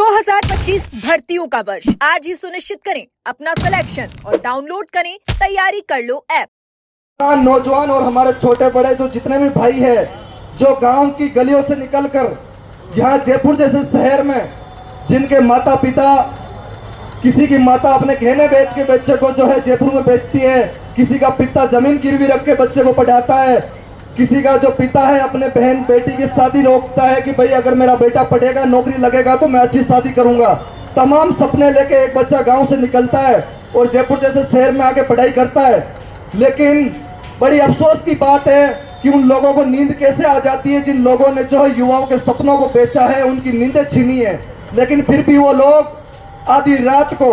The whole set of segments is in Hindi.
2025 भर्तियों का वर्ष आज ही सुनिश्चित करें अपना सिलेक्शन और डाउनलोड करें तैयारी कर लो ऐप। नौजवान और हमारे छोटे बड़े जो जितने भी भाई है जो गांव की गलियों से निकलकर यहाँ जयपुर जैसे शहर में जिनके माता पिता किसी की माता अपने गहने बेच के बच्चे को जो है जयपुर में बेचती है, किसी का पिता जमीन गिरवी रख के बच्चे को पढ़ाता है, किसी का जो पिता है अपने बहन बेटी की शादी रोकता है कि भाई अगर मेरा बेटा पढ़ेगा नौकरी लगेगा तो मैं अच्छी शादी करूंगा। तमाम सपने लेके एक बच्चा गांव से निकलता है और जयपुर जैसे शहर में आके पढ़ाई करता है। लेकिन बड़ी अफसोस की बात है कि उन लोगों को नींद कैसे आ जाती है जिन लोगों ने जो है युवाओं के सपनों को बेचा है, उनकी नींदें छीनी है। लेकिन फिर भी वो लोग आधी रात को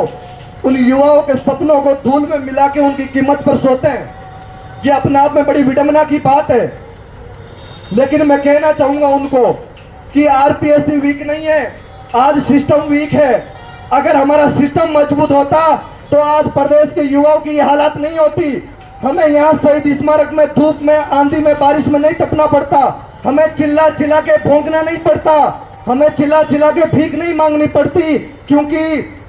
उन युवाओं के सपनों को धूल में मिला के उनकी कीमत पर सोते हैं। ये अपने आप में बड़ी विडंबना की बात है। लेकिन मैं कहना चाहूंगा उनको कि आरपीएससी वीक नहीं है, आज सिस्टम वीक है। अगर हमारा सिस्टम मजबूत होता तो आज प्रदेश के युवाओं की हालत नहीं होती। हमें यहाँ शहीद स्मारक में धूप में आंधी में बारिश में नहीं तपना पड़ता, हमें चिल्ला चिल्ला के भौंकना नहीं पड़ता, हमें चिल्ला चिल्ला के भीख नहीं मांगनी पड़ती, क्योंकि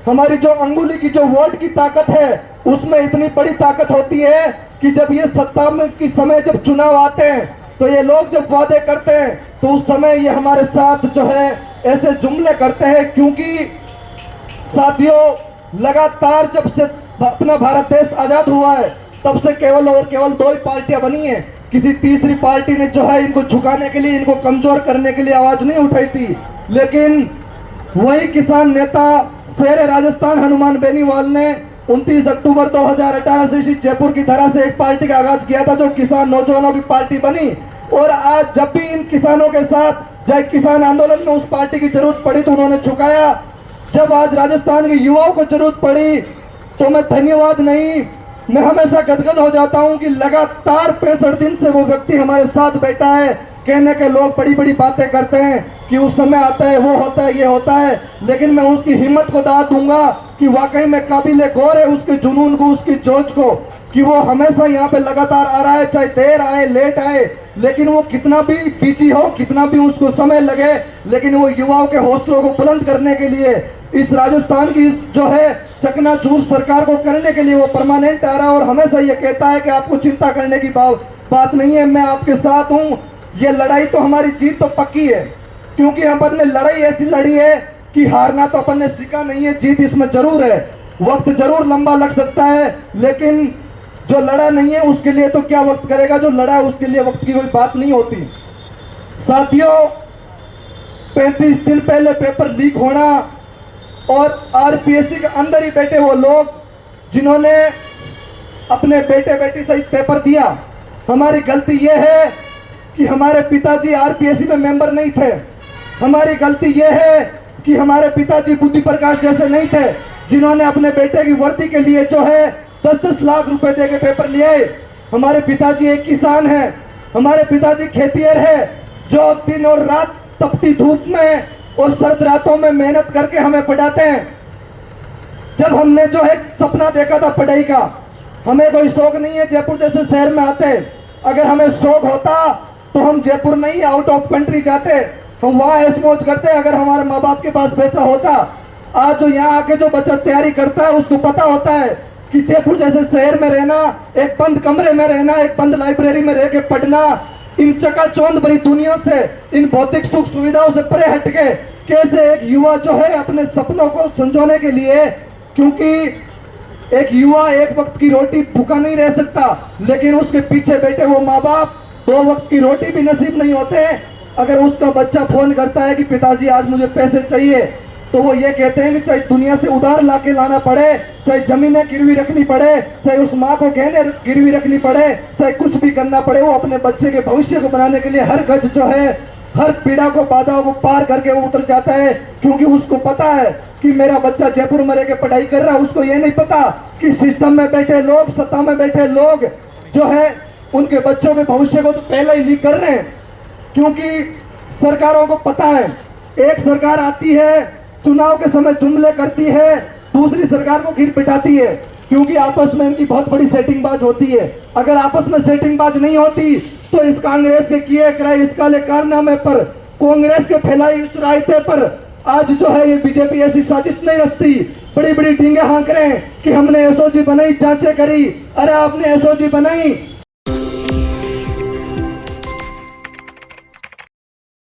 हमारी जो अंगुली की जो वोट की ताकत है उसमें इतनी बड़ी ताकत होती है कि जब ये सत्ता में की समय जब चुनाव आते हैं तो ये लोग जब वादे करते हैं तो उस समय ये हमारे साथ जो है ऐसे जुमले करते हैं। क्योंकि साथियों लगातार जब से अपना भारत देश आजाद हुआ है तब से केवल और केवल दो ही पार्टियां बनी हैं। किसी तीसरी पार्टी ने जो है इनको झुकाने के लिए, इनको कमजोर करने के लिए आवाज नहीं उठाई थी। लेकिन वही किसान नेता शेर राजस्थान हनुमान बेनीवाल ने 29 अक्टूबर 2018 से इसी जयपुर की धरा से एक पार्टी का आगाज किया था जो किसान नौजवानों की पार्टी बनी। और आज जब भी इन किसानों के साथ जय किसान आंदोलन में उस पार्टी की जरूरत पड़ी तो उन्होंने झुकाया। जब आज राजस्थान के युवाओं को जरूरत पड़ी तो मैं धन्यवाद नहीं, मैं हमेशा गदगद हो जाता हूं कि लगातार 65 दिन से वो व्यक्ति हमारे साथ बैठा है। कहने के लोग बड़ी बड़ी बातें करते हैं कि उस समय आता है, वो होता है, ये होता है, लेकिन मैं उसकी हिम्मत को दाद दूंगा कि वाकई में काबिल गौर है उसके जुनून को, उसकी जोश को, कि वो हमेशा यहाँ पे लगातार आ रहा है, चाहे देर आए लेट आए, लेकिन वो कितना भी बिजी हो, कितना भी उसको समय लगे, लेकिन वो युवाओं के हौसलों को बुलंद करने के लिए इस राजस्थान की जो है चकनाचूर सरकार को करने के लिए वो परमानेंट आ रहा है और हमेशा ये कहता है कि आपको चिंता करने की बात नहीं है, मैं आपके साथ हूँ। ये लड़ाई तो हमारी जीत तो पक्की है, क्योंकि अपन ने लड़ाई ऐसी लड़ी है कि हारना तो अपन ने सीखा नहीं है, जीत इसमें जरूर है। वक्त जरूर लंबा लग सकता है, लेकिन जो लड़ा नहीं है उसके लिए तो क्या वक्त करेगा, जो लड़ा है उसके लिए वक्त की कोई बात नहीं होती। साथियों, 35 दिन पहले पेपर लीक होना और आरपीएससी के अंदर ही बैठे वो लोग जिन्होंने अपने बेटे बेटी सहित पेपर दिया, हमारी गलती ये है कि हमारे पिताजी आरपीएससी में मेंबर नहीं थे। हमारी गलती ये है कि हमारे पिताजी बुद्धि प्रकाश जैसे नहीं थे जिन्होंने अपने बेटे की वर्दी के लिए जो है 10-10 लाख रुपए दे के पेपर लिए। हमारे पिताजी एक किसान है, हमारे पिताजी खेतिहर है जो दिन और रात तपती धूप में और सर्द रातों में मेहनत करके हमें पढ़ाते हैं। जब हमने जो है सपना देखा था पढ़ाई का, हमें कोई शौक नहीं है जयपुर जैसे शहर में आते, अगर हमें शौक होता तो हम जयपुर नहीं आउट ऑफ कंट्री जाते, हम वहाँ ऐश मौज करते अगर हमारे माँ बाप के पास पैसा होता। आज जो यहाँ आके जो बच्चा तैयारी करता है उसको पता होता है कि जयपुर जैसे शहर में रहना, एक बंद कमरे में रहना, एक बंद लाइब्रेरी में रह के पढ़ना, इन चकाचौंध भरी दुनिया से, इन भौतिक सुख सुविधाओं से परे हटके कैसे एक युवा जो है अपने सपनों को संजोने के लिए, क्योंकि एक युवा एक वक्त की रोटी भूखा नहीं रह सकता, लेकिन उसके पीछे बैठे वो माँ बाप 2 वक्त की रोटी भी नसीब नहीं होते। अगर उसका बच्चा फोन करता है कि पिताजी आज मुझे पैसे चाहिए, तो वो ये कहते हैं कि चाहे दुनिया से उधार लाके लाना पड़े, चाहे जमीनें गिरवी रखनी पड़े, चाहे उस माँ को गहने गिरवी रखनी पड़े, चाहे कुछ भी करना पड़े, वो अपने बच्चे के भविष्य को बनाने के लिए हर गज जो है, हर पीड़ा को, बाधाओं को पार करके वो उतर जाता है। क्योंकि उसको पता है कि मेरा बच्चा जयपुर में रह के पढ़ाई कर रहा है। उसको ये नहीं पता कि सिस्टम में बैठे लोग, सत्ता में बैठे लोग जो है उनके बच्चों के भविष्य को तो पहले ही लीक कर रहे हैं। क्योंकि सरकारों को पता है, एक सरकार आती है चुनाव के समय जुमले करती है, दूसरी सरकार को घिर पिटाती है, क्योंकि आपस में इनकी बहुत बड़ी सेटिंगबाज होती है। अगर आपस में सेटिंगबाज नहीं होती तो इस कांग्रेस के किए कराए इस काले कारनामे पर, कांग्रेस के फैलाई इस रायते पर आज जो है ये बीजेपी ऐसी साजिश नहीं रचती, बड़ी बड़ी डींगे हाँक रहे हैं कि हमने एसओजी बनाई, जांचें करी। अरे आपने एसओजी बनाई,